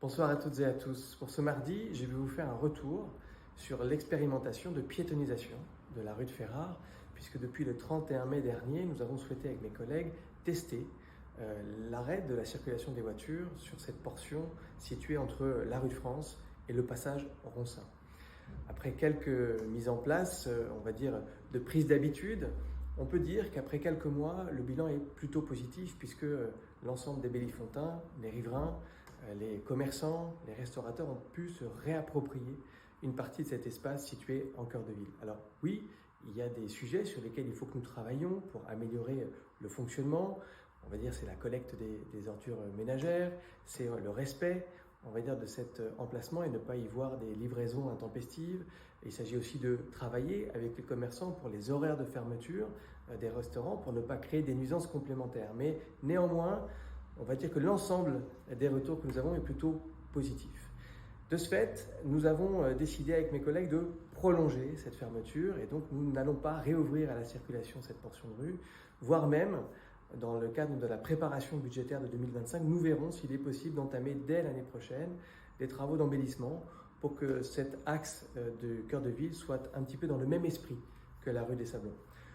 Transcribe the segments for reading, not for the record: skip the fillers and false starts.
Bonsoir à toutes et à tous. Pour ce mardi, je vais vous faire un retour sur l'expérimentation de piétonisation de la rue de Ferrare, puisque depuis le 31 mai dernier, nous avons souhaité avec mes collègues tester l'arrêt de la circulation des voitures sur cette portion située entre la rue de France et le passage Ronsin. Après quelques mises en place, on va dire, de prise d'habitude, on peut dire qu'après quelques mois, le bilan est plutôt positif puisque l'ensemble des Bellifontins, les riverains, les commerçants, les restaurateurs ont pu se réapproprier une partie de cet espace situé en cœur de ville. Alors oui, il y a des sujets sur lesquels il faut que nous travaillions pour améliorer le fonctionnement. On va dire c'est la collecte des ordures ménagères, c'est le respect, on va dire, de cet emplacement et ne pas y voir des livraisons intempestives. Il s'agit aussi de travailler avec les commerçants pour les horaires de fermeture des restaurants pour ne pas créer des nuisances complémentaires. Mais néanmoins, on va dire que l'ensemble des retours que nous avons est plutôt positif. De ce fait, nous avons décidé avec mes collègues de prolonger cette fermeture et donc nous n'allons pas réouvrir à la circulation cette portion de rue, voire même dans le cadre de la préparation budgétaire de 2025, nous verrons s'il est possible d'entamer dès l'année prochaine des travaux d'embellissement pour que cet axe de cœur de ville soit un petit peu dans le même esprit que la rue des Sablons.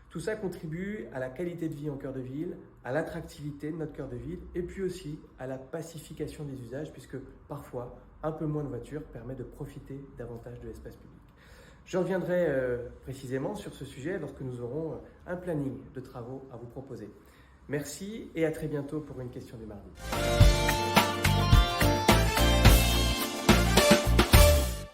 Tout ça contribue à la qualité de vie en cœur de ville, à l'attractivité de notre cœur de ville et puis aussi à la pacification des usages puisque parfois un peu moins de voitures permet de profiter davantage de l'espace public. Je reviendrai précisément sur ce sujet lorsque nous aurons un planning de travaux à vous proposer. Merci et à très bientôt pour une question du mardi.